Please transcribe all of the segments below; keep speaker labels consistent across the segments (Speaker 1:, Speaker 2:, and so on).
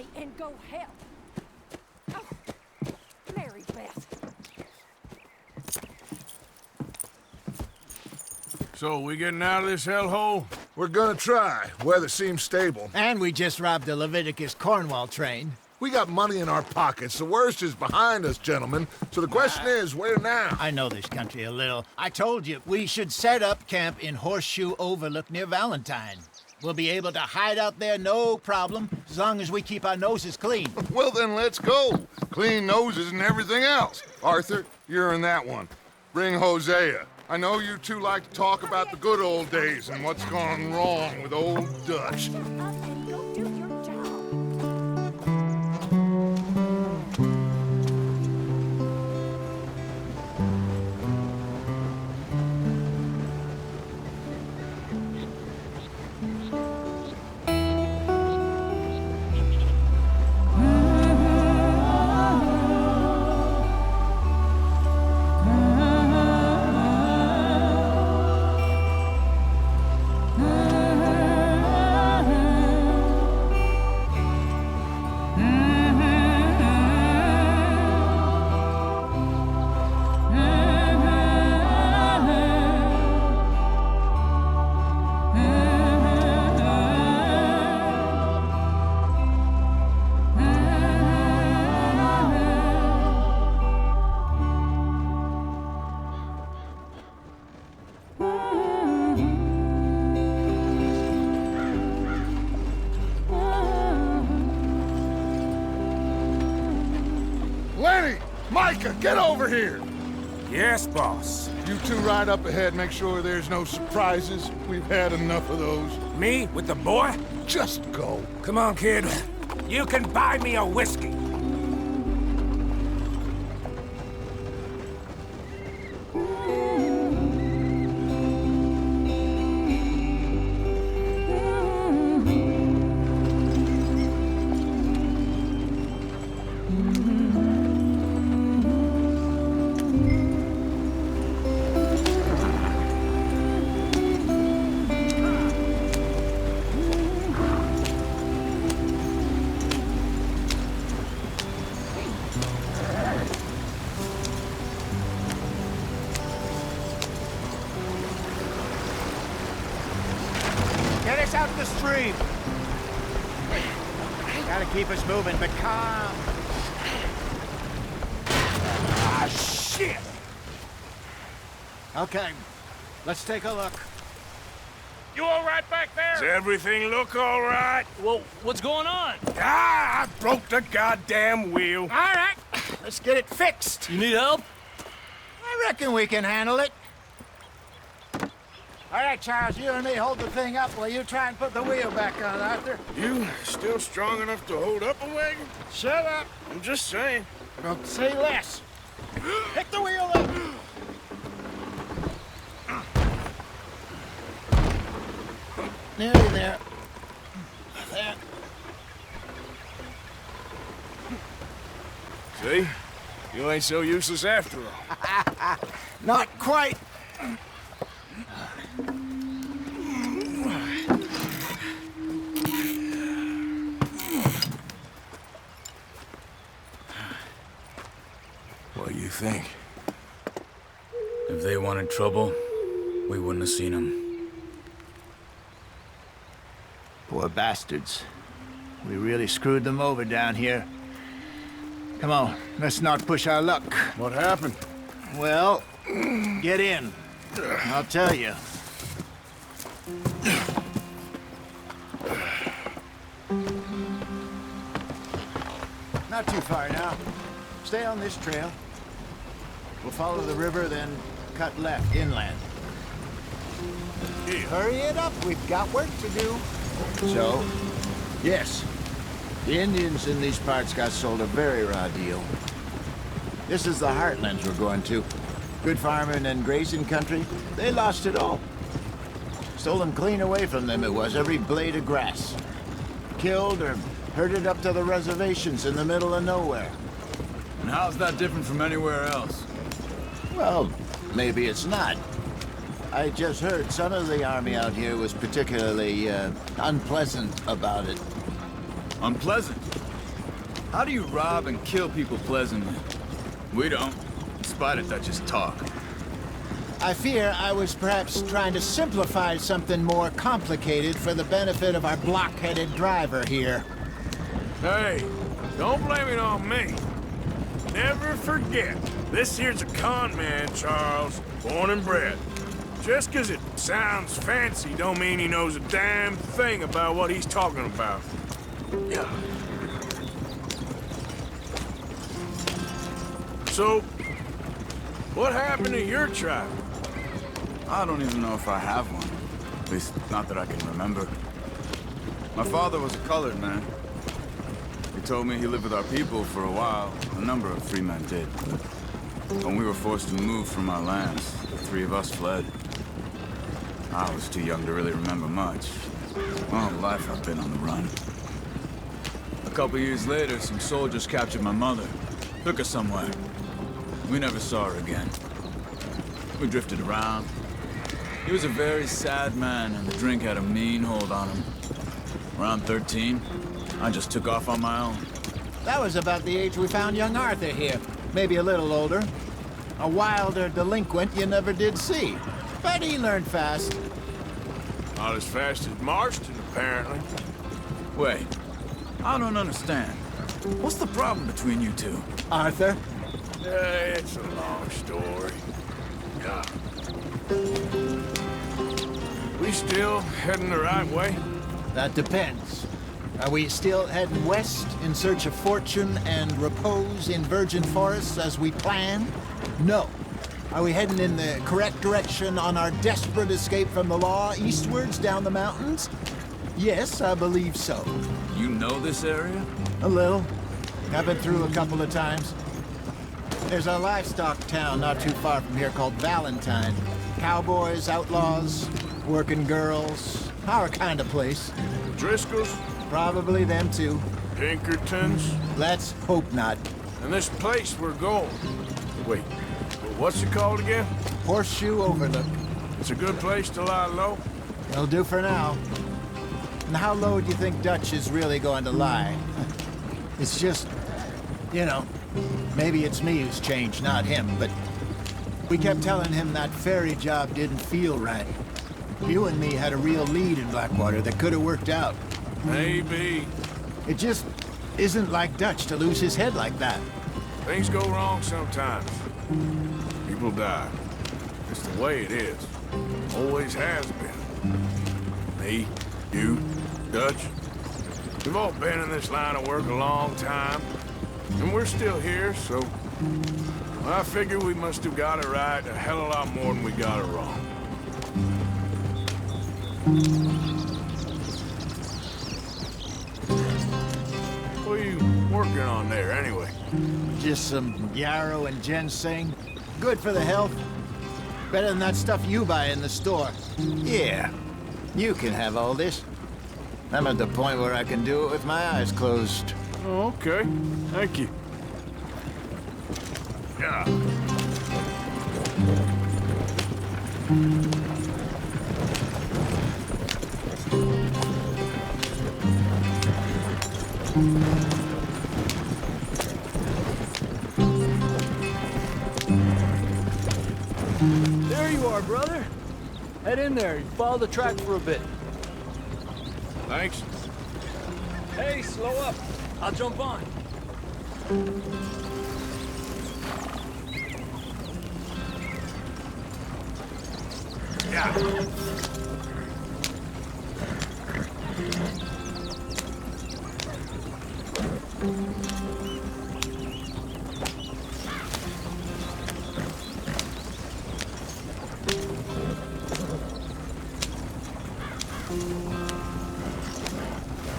Speaker 1: away and go help. Oh, Mary Beth.
Speaker 2: So, we getting out of this hellhole?
Speaker 3: We're gonna try. Weather seems stable.
Speaker 4: And we just robbed a Leviticus Cornwall train.
Speaker 3: We got money in our pockets. The worst is behind us, gentlemen. So the question is, where now?
Speaker 4: I know this country a little. I told you, we should set up camp in Horseshoe Overlook near Valentine. We'll be able to hide out there, no problem, as long as we keep our noses clean.
Speaker 5: Well, then let's go. Clean noses and everything else. Arthur, you're in that one. Bring Hosea. I know you two like to talk about the good old days and what's gone wrong with old Dutch.
Speaker 1: Shut up and go do your job.
Speaker 5: Lenny! Micah, get over here!
Speaker 2: Yes, boss.
Speaker 5: You two ride up ahead, make sure there's no surprises. We've had enough of those.
Speaker 2: Me with the boy?
Speaker 5: Just go.
Speaker 2: Come on, kid. You can buy me a whiskey.
Speaker 4: Get us out the stream. Gotta keep us moving, but calm.
Speaker 2: Ah, shit!
Speaker 4: Okay, let's take a look.
Speaker 6: You all right back there?
Speaker 2: Does everything look all right?
Speaker 6: Well, what's going on?
Speaker 2: Ah, I broke the goddamn wheel.
Speaker 4: All right, let's get it fixed.
Speaker 6: You need help?
Speaker 4: I reckon we can handle it. All right, Charles, you and me hold the thing up while you try and put the wheel back on, Arthur.
Speaker 2: You still strong enough to hold up a wagon?
Speaker 4: Shut up.
Speaker 2: I'm just saying.
Speaker 4: Well, say less. Pick the wheel up. Nearly there. There.
Speaker 2: See? You ain't so useless after all.
Speaker 4: Not quite.
Speaker 2: What do you think?
Speaker 6: If they wanted trouble, we wouldn't have seen them.
Speaker 4: Poor bastards. We really screwed them over down here. Come on, let's not push our luck.
Speaker 2: What happened?
Speaker 4: Well, get in. I'll tell you. Not too far now. Stay on this trail. We'll follow the river, then cut left inland. Hurry it up, we've got work to do. So, yes, the Indians in these parts got sold a very raw deal. This is the heartlands we're going to. Good farming and grazing country, they lost it all. Stolen clean away from them it was, every blade of grass. Killed or herded up to the reservations in the middle of nowhere.
Speaker 7: And how's that different from anywhere else?
Speaker 4: Well, maybe it's not. I just heard some of the army out here was particularly, unpleasant about it.
Speaker 7: Unpleasant? How do you rob and kill people pleasantly? We don't, in spite of Dutch's talk.
Speaker 4: I fear I was perhaps trying to simplify something more complicated for the benefit of our block-headed driver here.
Speaker 2: Hey, don't blame it on me. Never forget, this here's a con man, Charles, born and bred. Just 'cause it sounds fancy don't mean he knows a damn thing about what he's talking about. Yeah. So, what happened to your tribe?
Speaker 7: I don't even know if I have one. At least, not that I can remember. My father was a colored man. He told me he lived with our people for a while. A number of free men did, but when we were forced to move from our lands, the three of us fled. I was too young to really remember much. All life I've been on the run. A couple years later, some soldiers captured my mother. Took her somewhere. We never saw her again. We drifted around. He was a very sad man, and the drink had a mean hold on him. Around 13, I just took off on my own.
Speaker 4: That was about the age we found young Arthur here. Maybe a little older. A wilder delinquent you never did see. But he learned fast.
Speaker 2: Not as fast as Marston, apparently.
Speaker 7: Wait, I don't understand. What's the problem between you two?
Speaker 4: Arthur?
Speaker 2: It's a long story. Yeah. We still heading the right way?
Speaker 4: That depends. Are we still heading west in search of fortune and repose in virgin forests as we planned? No. Are we heading in the correct direction on our desperate escape from the law eastwards down the mountains? Yes, I believe so.
Speaker 7: You know this area?
Speaker 4: A little. I've been through a couple of times. There's a livestock town not too far from here called Valentine. Cowboys, outlaws, working girls, our kind of place.
Speaker 2: Driscoll's?
Speaker 4: Probably them too.
Speaker 2: Pinkertons?
Speaker 4: Let's hope not.
Speaker 2: And this place we're going. Wait, what's it called again?
Speaker 4: Horseshoe Overlook.
Speaker 2: It's a good place to lie low?
Speaker 4: It'll do for now. And how low do you think Dutch is really going to lie? It's just, you know, maybe it's me who's changed, not him, but we kept telling him that ferry job didn't feel right. You and me had a real lead in Blackwater that could have worked out.
Speaker 2: Maybe.
Speaker 4: It just isn't like Dutch to lose his head like that.
Speaker 2: Things go wrong sometimes. People die. It's the way it is. Always has been. Me, you, Dutch. We've all been in this line of work a long time. And we're still here, so... I figure we must have got it right a hell of a lot more than we got it wrong. What are you working on there, anyway?
Speaker 4: Just some yarrow and ginseng. Good for the health. Better than that stuff you buy in the store. Yeah, you can have all this. I'm at the point where I can do it with my eyes closed.
Speaker 2: Oh, okay. Thank you. Yeah.
Speaker 8: There you are, brother. Head in there and follow the track for a bit.
Speaker 2: Thanks.
Speaker 8: Hey, slow up. I'll jump on.
Speaker 2: Yeah.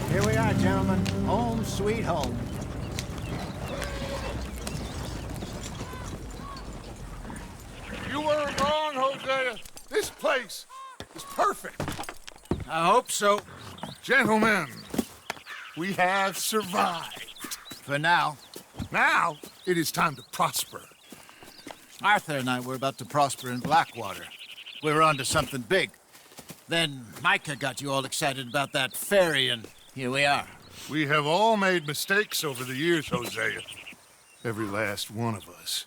Speaker 4: Here we are, gentlemen. Home sweet home.
Speaker 5: You weren't wrong, Hosea. This place is perfect.
Speaker 4: I hope so.
Speaker 5: Gentlemen, we have survived.
Speaker 4: For now.
Speaker 5: Now, it is time to prosper.
Speaker 4: Arthur and I were about to prosper in Blackwater. We were onto something big. Then Micah got you all excited about that ferry, and here we are.
Speaker 5: We have all made mistakes over the years, Hosea. Every last one of us.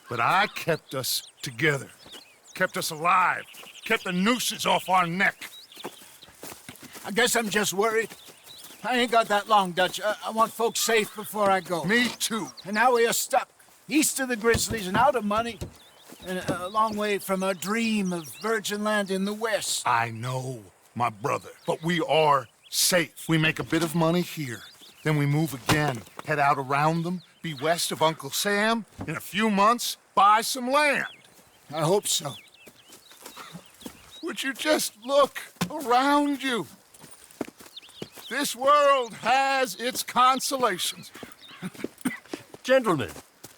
Speaker 5: But I kept us together. Kept us alive. Kept the nooses off our neck.
Speaker 4: I guess I'm just worried. I ain't got that long, Dutch. I want folks safe before I go.
Speaker 5: Me too.
Speaker 4: And now we are stuck, east of the Grizzlies and out of money, and a long way from our dream of virgin land in the west.
Speaker 5: I know, my brother, but we are safe. We make a bit of money here. Then we move again, head out around them, be west of Uncle Sam. In a few months, buy some land.
Speaker 4: I hope so.
Speaker 5: Would you just look around you? This world has its consolations.
Speaker 9: Gentlemen,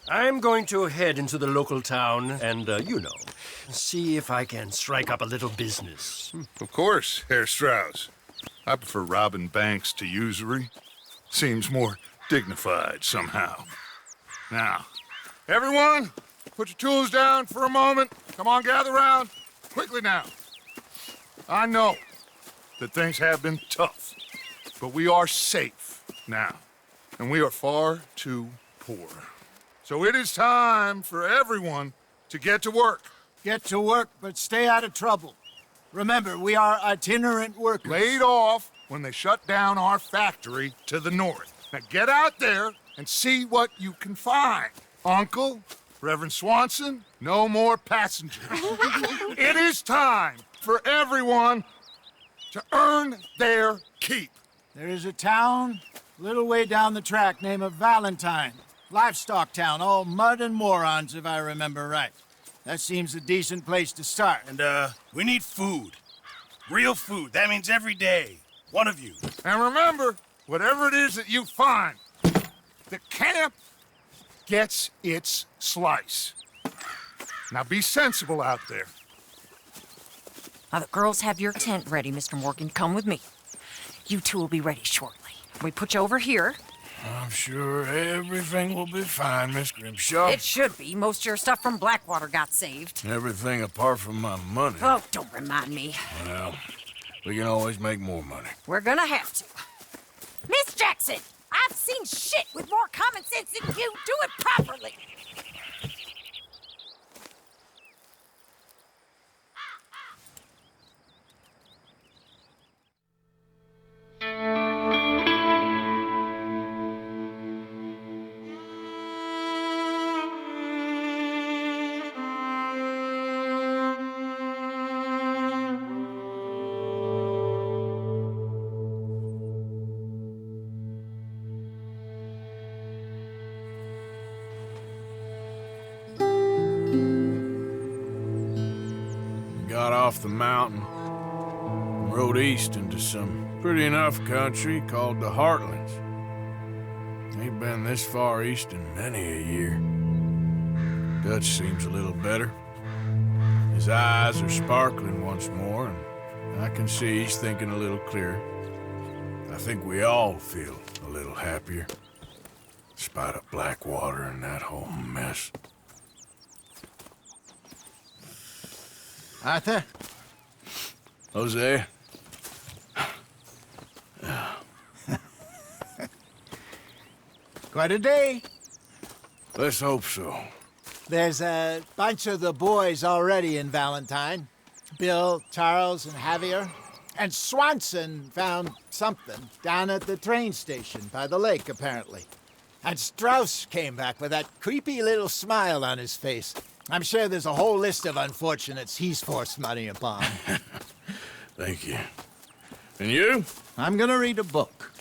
Speaker 9: I'm going to head into the local town and, see if I can strike up a little business.
Speaker 5: Of course, Herr Strauss. I prefer robbing banks to usury. Seems more dignified somehow. Now, everyone, put your tools down for a moment. Come on, gather round. Quickly now. I know that things have been tough, but we are safe now, and we are far too poor. So it is time for everyone to get to work.
Speaker 4: Get to work, but stay out of trouble. Remember, we are itinerant workers.
Speaker 5: Laid off when they shut down our factory to the north. Now get out there and see what you can find. Uncle, Reverend Swanson, no more passengers. It is time for everyone to earn their keep.
Speaker 4: There is a town a little way down the track named Valentine. Livestock town, all mud and morons, if I remember right. That seems a decent place to start.
Speaker 10: And, we need food. Real food. That means every day. One of you.
Speaker 5: And remember, whatever it is that you find, the camp gets its slice. Now be sensible out there.
Speaker 1: Now, the girls have your tent ready, Mr. Morgan. Come with me. You two will be ready shortly. We put you over here.
Speaker 2: I'm sure everything will be fine, Miss Grimshaw.
Speaker 1: It should be. Most of your stuff from Blackwater got saved.
Speaker 2: Everything apart from my money.
Speaker 1: Oh, don't remind me.
Speaker 2: Well, we can always make more money.
Speaker 1: We're gonna have to. Miss Jackson, I've seen shit with more common sense than you. Do it properly.
Speaker 2: Got off the mountain and rode east into some pretty enough country called the Heartlands. Ain't been this far east in many a year. Dutch seems a little better. His eyes are sparkling once more, and I can see he's thinking a little clearer. I think we all feel a little happier, despite of Blackwater and that whole mess.
Speaker 4: Arthur?
Speaker 2: Jose?
Speaker 4: Quite a day.
Speaker 2: Let's hope so.
Speaker 4: There's a bunch of the boys already in Valentine. Bill, Charles, and Javier. And Swanson found something down at the train station by the lake, apparently. And Strauss came back with that creepy little smile on his face. I'm sure there's a whole list of unfortunates he's forced money upon.
Speaker 2: Thank you. And you?
Speaker 4: I'm gonna read a book.